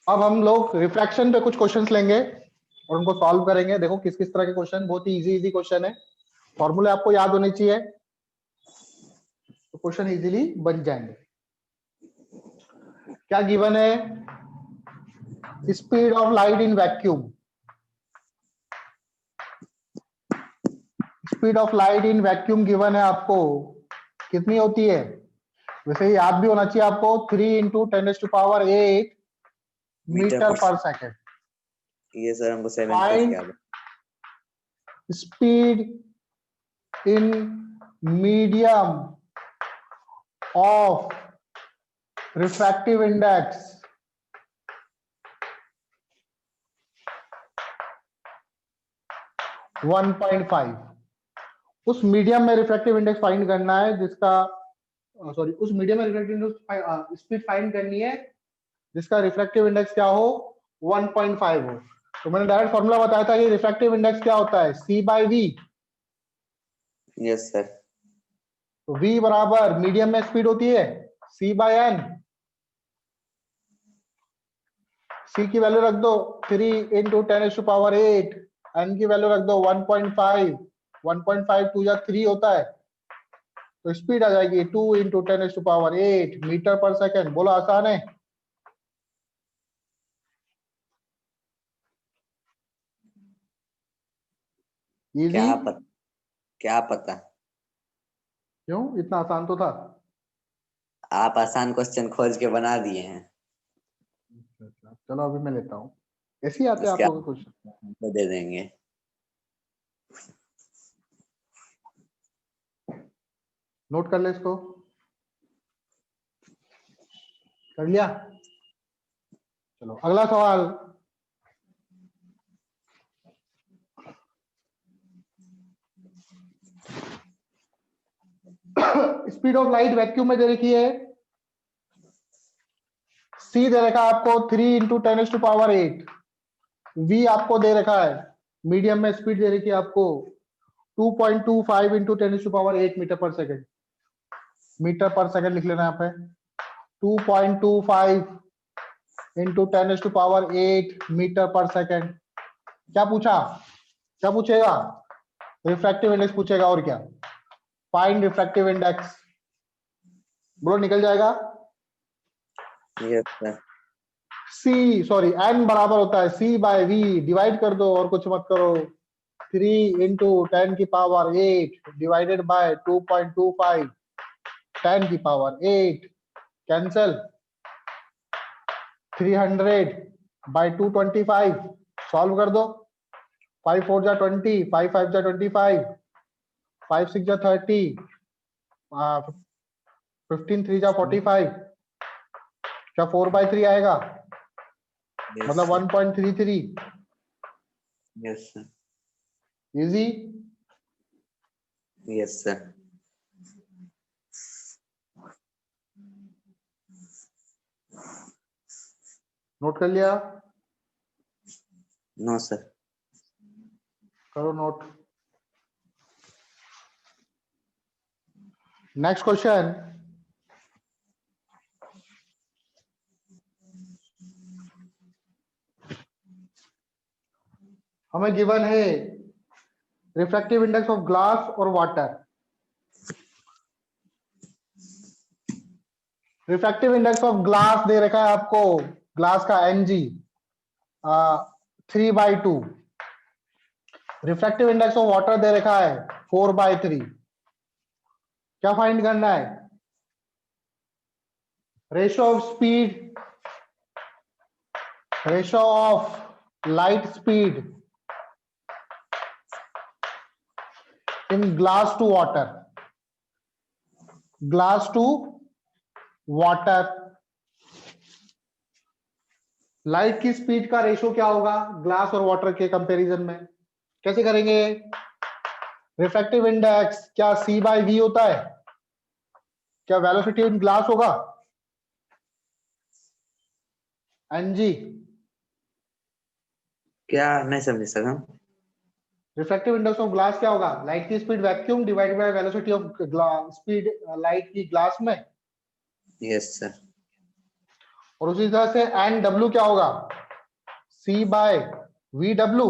अब हम लोग रिफ्रैक्शन पे कुछ क्वेश्चंस लेंगे और उनको सॉल्व करेंगे। देखो किस किस तरह के क्वेश्चन, बहुत ही इजी क्वेश्चन है, फॉर्मूले आपको याद होने चाहिए तो क्वेश्चन इजीली बन जाएंगे। क्या गिवन है? Speed of light in vacuum. Speed of light in vacuum given है आपको, कितनी होती है? वैसे ही याद भी होना चाहिए आपको, 3 × 10⁸ मीटर मीटर पर पर सेकेंड। ये सर हमको 7th तक फाइंड याद है। Speed in medium of refractive index. One 1.5। उस मीडियम में रिफ्रैक्टिव इंडेक्स फाइंड करना है जिसका, सॉरी, उस मीडियम में रिफ्रैक्टिव इंडेक्स स्पीड फाइंड करनी है जिसका रिफ्रैक्टिव इंडेक्स क्या हो, 1.5 हो। तो मैंने डायरेक्ट फॉर्मूला बताया था कि रिफ्रैक्टिव इंडेक्स क्या होता है, C/V। Yes sir. तो V बराबर मीडियम में स्पीड होती है C/N। C की वैल्यू रख दो 3 × 10⁸, N की वैल्यू रख दो 1.5। 1.5 2 या 3 होता है, तो स्पीड आ जाएगी 2 × 10⁸ मीटर पर सेकेंड। बोलो आसान है? इजी? क्या पता क्यों इतना आसान तो था। आप आसान क्वेश्चन खोज के बना दिए हैं। चलो अभी मैं लेता हूँ, ऐसे ही आते हैं आप इसके लोगों को क्वेश्चन। आपको दे देंगे। नोट कर ले इसको, कर लिया? चलो अगला सवाल। स्पीड ऑफ लाइट वैक्यूम में दे रखी है, C दे रखा है आपको 3 × 10⁸। V आपको दे रखा है, मीडियम में स्पीड दे रखी है आपको 2.25 × 10⁸ मीटर पर सेकेंड। मीटर पर सेकेंड लिख लेना यहाँ पे, 2.25 × 10⁸ मीटर पर सेकेंड। क्या पूछा, क्या पूछेगा? रिफ्रैक्टिव इंडेक्स पूछेगा, और क्या? Find refractive index. बोलो निकल जाएगा। Yes sir. C sorry N बराबर होता है C/V, डिवाइड कर दो और कुछ मत करो। 3 × 10⁸ डिवाइडेड बाय 2.25 10⁸ कैंसल। 300/225 सॉल्व कर दो। 5 4 जा 20, 5 5 जा 25, 5 6 जा 30, 15 3 जा 45। क्या 4/3 आएगा? मतलब 1.33। Yes sir. Easy? Yes sir. Note कर लिया? No sir. करो नोट। Next question. हमें गिवन है रिफ्रैक्टिव इंडेक्स ऑफ ग्लास और water. Refractive index of glass दे रखा है आपको, ग्लास का Ng 3/2। Refractive index of water दे रखा है 4/3। क्या फाइंड करना है? Ratio of speed, ratio of light speed in glass to water. Glass to water, light की स्पीड का रेशियो क्या होगा ग्लास और वाटर के कंपैरिजन में? कैसे करेंगे? रिफ्रैक्टिव इंडेक्स क्या C/V होता है? क्या वेलोसिटी इन ग्लास होगा? Ng। क्या नहीं समझ सका। रिफ्रैक्टिव इंडेक्स ऑफ ग्लास क्या होगा? लाइट की speed vacuum divided by velocity of speed light की ग्लास में। Yes sir. और उसी तरह से एन डब्ल्यू क्या होगा, C by V W.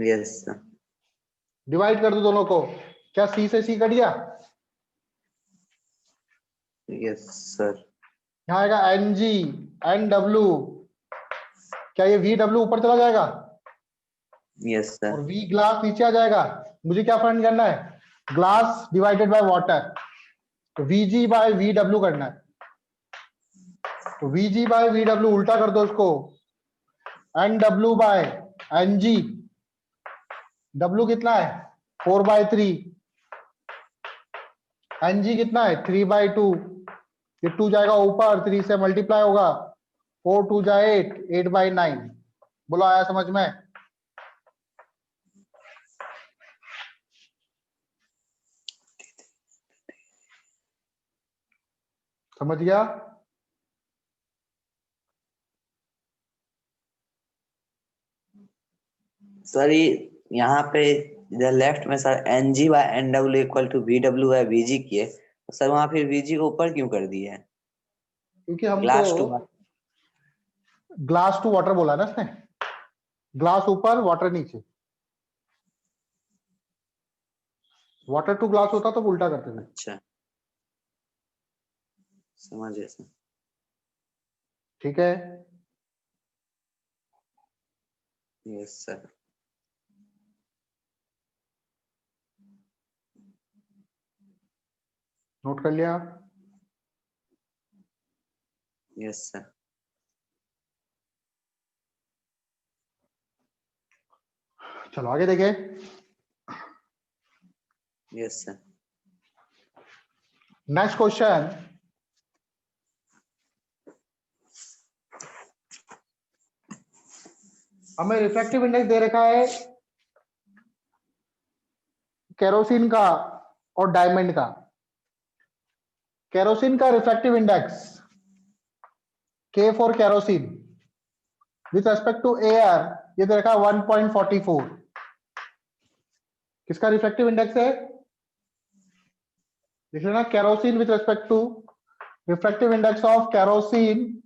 Yes sir. Divide कर दो दोनों को, क्या सी से सी कट गया, यस सर। यहाँ आएगा एन जी एन डब्ल्यू, क्या ये वी डब्ल्यू ऊपर चला जाएगा यस सर। और वी ग्लास नीचे आ जाएगा। मुझे क्या फाइंड करना है, ग्लास डिवाइडेड बाय वाटर, तो V G by V W करना है। तो V G by V W उल्टा कर दो उसको, N W by N G, W कितना है 4/3, एन जी कितना है 3/2, ये 2 जाएगा ऊपर, 3 से मल्टीप्लाई होगा, 4 2 जा 8, 8/9। बोलो आया समझ में? समझ गया? सर ये यहाँ पे इधर लेफ्ट में sir N G by N W equal to V W by V G किए, तो सर वहां फिर वी जी को ऊपर क्यों कर दिए? क्योंकि हमको glass to. Glass to water बोला ना इसने, ग्लास ऊपर वाटर नीचे, वाटर टू ग्लास होता तो उल्टा करते थे। अच्छा समझ गया सर। ठीक है, यस सर। नोट कर लिया? Yes sir. चलो आगे देखें। Yes sir. नेक्स्ट क्वेश्चन, हमें रिफ्रैक्टिव इंडेक्स दे रखा है केरोसिन का और डायमंड का। केरोसिन का refractive index K for kerosene with respect to air ये दे रखा है 1.44। किसका रिफ्रैक्टिव इंडेक्स है, देख लेना, kerosene with respect to refractive index of kerosene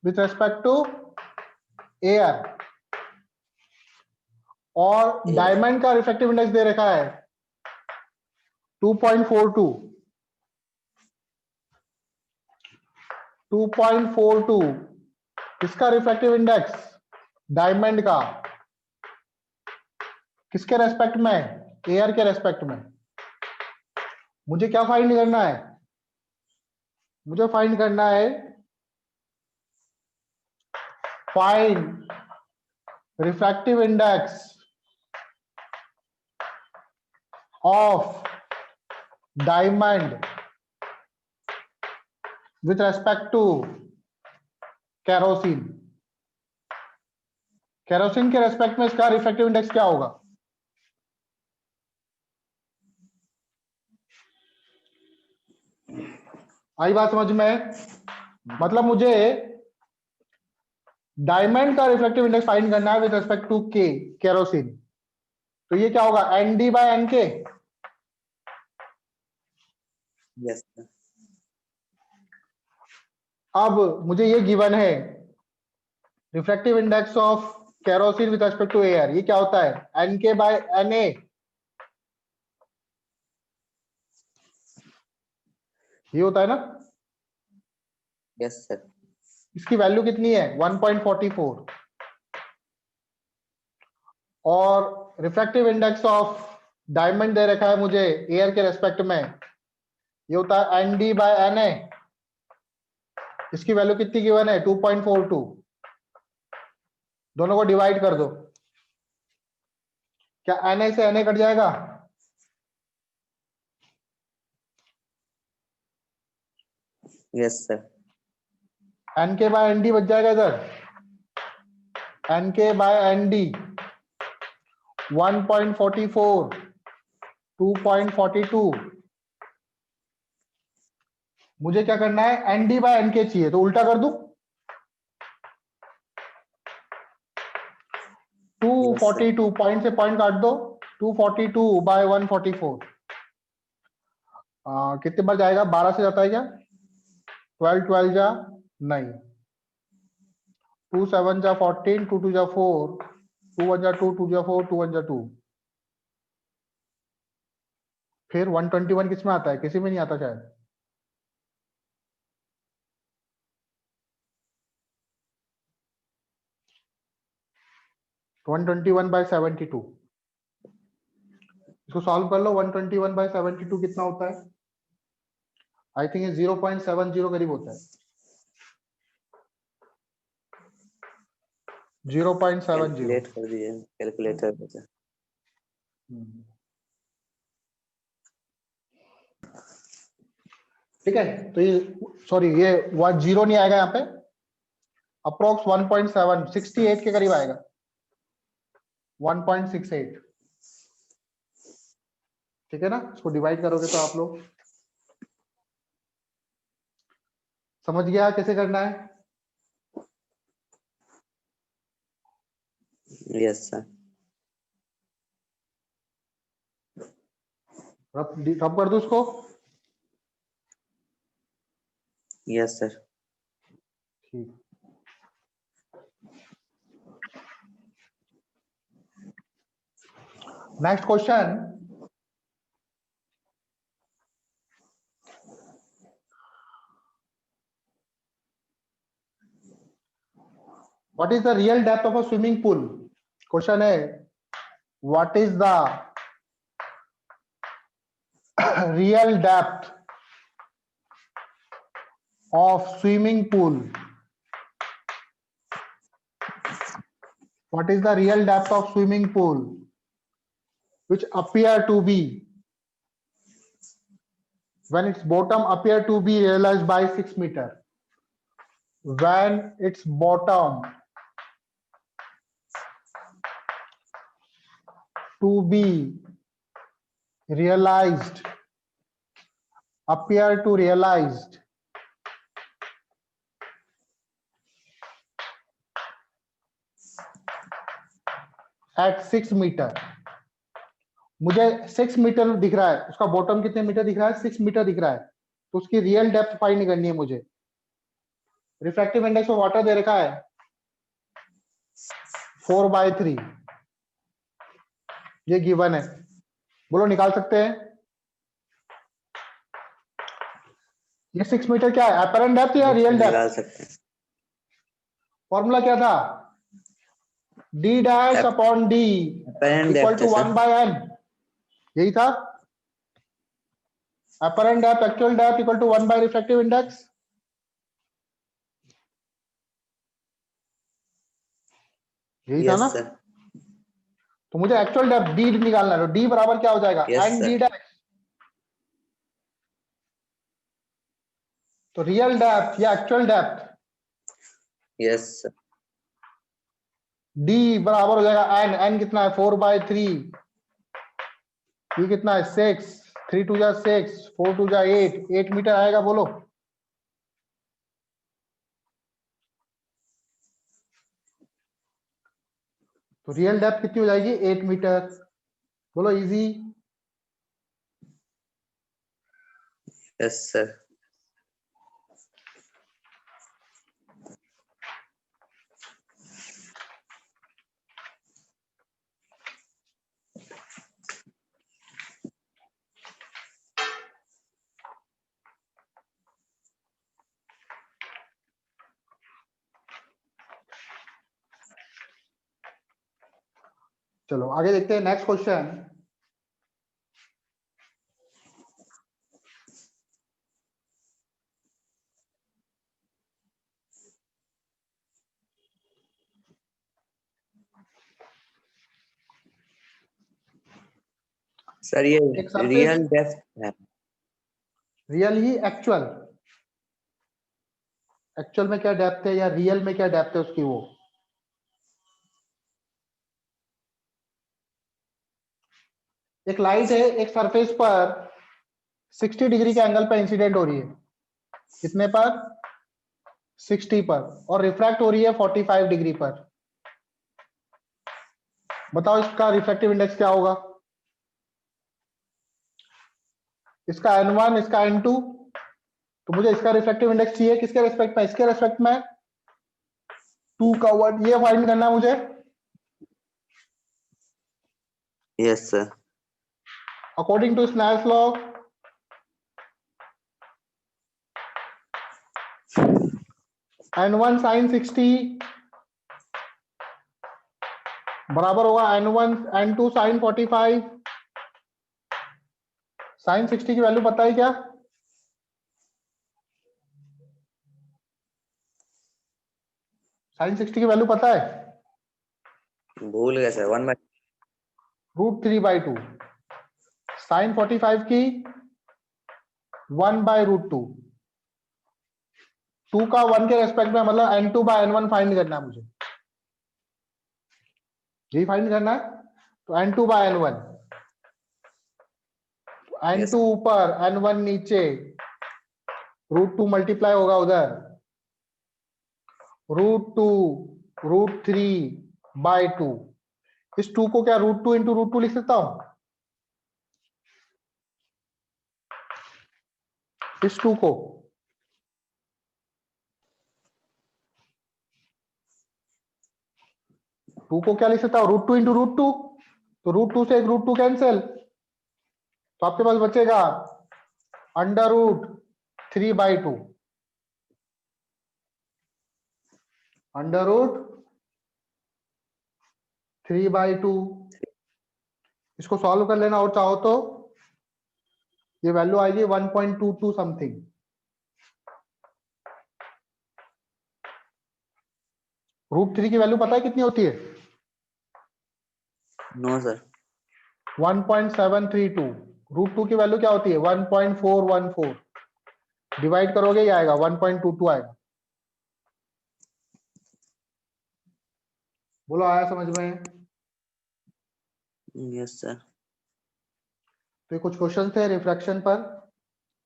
with respect to air, और डायमंड का रिफ्रैक्टिव इंडेक्स दे रखा है 2.42। 2.42 किसका रिफ्रैक्टिव इंडेक्स, डायमंड का, किसके रेस्पेक्ट में, एयर के रेस्पेक्ट में। मुझे क्या फाइंड करना है, मुझे फाइंड करना है find refractive index of diamond with respect to kerosene. Kerosene के रेस्पेक्ट में इसका रिफ्रैक्टिव इंडेक्स क्या होगा, आई बात समझ में? मतलब मुझे डायमंड का रिफ्रैक्टिव इंडेक्स फाइंड करना है with respect to K, kerosene, तो ये क्या होगा N D by N K. Yes sir. अब मुझे ये गिवन है refractive index of kerosene with respect to air, ये क्या होता है एन के बाय एन ए, ये होता है ना। Yes sir. इसकी वैल्यू कितनी है 1.44, और रिफ्रैक्टिव इंडेक्स ऑफ डायमंड दे रखा है मुझे एयर के रेस्पेक्ट में, ये होता है N D by N A, इसकी वैल्यू कितनी गिवन है 2.42। दोनों को डिवाइड कर दो, क्या एन ए से एन ए कट जाएगा, यस सर। एन के बाय एन डी बच जाएगा इधर, एन के बाय एन डी 1.44 2.42। मुझे क्या करना है एन डी बाय एन के चाहिए, तो उल्टा कर दूं, 242 पॉइंट से पॉइंट काट दो, 242 बाय 144, कितने बार जाएगा? 12 से जाता है क्या? 12 12 जा नहीं, 2 7 जा 14, 2 2 जा 4, 2 1 जा 2, 2 जा 4, 2 1 जा 2। फिर 121 किस में आता है? किसी में नहीं आता शायद। तो 121/72, इसको सॉल्व कर लो। 121/72 कितना होता है? आई थिंक ये 0.70 करीब होता है। 0.70। कैलकुलेट कर दीजिए कैलकुलेटर पे। ठीक है, तो ये सॉरी ये 0 नहीं आएगा यहाँ पे, अप्रोक्स 1.7 68 के करीब आएगा, 1.68। ठीक है ना? इसको डिवाइड करोगे तो आप लोग समझ गया कैसे करना है? Yes sir. रब कर दो उसको। Yes sir. ठीक, next question. What is the real depth of a swimming pool? Question है what is the real depth of swimming pool? What is the real depth of swimming pool which appear to be when its bottom appear to be realized by 6 meter? When its bottom to be realized appear to realized at 6 meter, मुझे 6 metre दिख रहा है, उसका bottom कितने metre दिख रहा है? 6 metre दिख रहा है, तो उसकी रियल डेप्थ फाइंड करनी है मुझे। रिफ्रैक्टिव इंडेक्स ऑफ वाटर दे रखा है 4/3, ये गिवन है। बोलो निकाल सकते हैं? ये 6 मीटर क्या है? अपरेंट डेप्थ या रियल निकाल डेप्थ? सकते हैं। फॉर्मूला क्या था? d dash upon d Apparent equal depth to है 1 सर। बाय n, यही था। Apparent depth actual depth equal to 1 by refractive index, यही था यस ना? सर। तो मुझे एक्चुअल डेप्थ d निकालना है, तो d बराबर क्या हो जाएगा? Yes n d sir. Dash. तो रियल डेप्थ या actual depth yes sir. d बराबर हो जाएगा n। n कितना है? 4/3। d कितना है? 6। 3 2 जा 6, 4 2 जा 8, 8 मीटर आएगा। बोलो तो रियल डेप्थ कितनी हो जाएगी? 8 मीटर। बोलो इजी। Yes sir. चलो आगे देखते हैं नेक्स्ट क्वेश्चन। सर ये एक सरफेस, रियल डेप्थ है। रियल ही एक्चुअल, एक्चुअल में क्या डेप्थ है या रियल में क्या डेप्थ है उसकी? वो एक लाइट है एक सरफेस पर 60 डिग्री के एंगल पर इंसिडेंट हो रही है। कितने पर? 60 पर। और रिफ्रैक्ट हो रही है 45 डिग्री पर। बताओ इसका रिफ्रैक्टिव इंडेक्स क्या होगा? इसका n1 इसका n2, तो मुझे इसका रिफ्रैक्टिव इंडेक्स चाहिए किसके रेस्पेक्ट में, इसके रेस्पेक्ट में 2 का 1, ये फाइंड करना है मुझे। Yes sir. According to Snell's law n1 sin 60 बराबर होगा n2 sin 45। sin 60 की वैल्यू पता है क्या? sin 60 की वैल्यू पता है? भूल गया सर। 1/, √3/2। sin 45 की 1/√2। 2 का 1 के रेस्पेक्ट में, मतलब n2/n1 फाइंड करना है मुझे, यही फाइंड करना है। तो n2/n1, n2 ऊपर n1 नीचे, √2 मल्टीप्लाई होगा उधर, √2 √3/2। इस 2 को क्या √2 इंटू √2 लिख सकता हूं? इस 2 को क्या लिख सकता हूं? √2 इंटू √2, तो √2 से एक √2 कैंसिल, तो आपके पास बचेगा √3/2। √3/2। इसको सॉल्व कर लेना और चाहो तो ये वैल्यू आएगी 1.22 समथिंग। √3 की वैल्यू पता है कितनी होती है? No sir. 1.732। √2 की वैल्यू क्या होती है? 1.414। डिवाइड करोगे ये आएगा 1.22 आएगा। बोलो आया समझ में? Yes sir. तो ये कुछ क्वेश्चन थे रिफ्रैक्शन पर,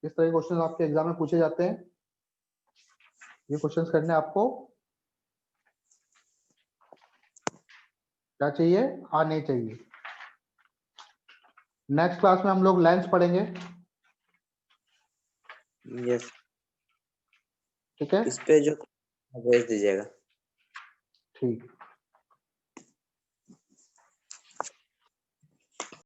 इस तरह के क्वेश्चन आपके एग्जाम में पूछे जाते हैं। ये क्वेश्चंस करने आपको क्या चाहिए? आने चाहिए। नेक्स्ट क्लास में हम लोग लेंस पढ़ेंगे, यस। ठीक है? इस पे जो भेज दीजिएगा। ठीक।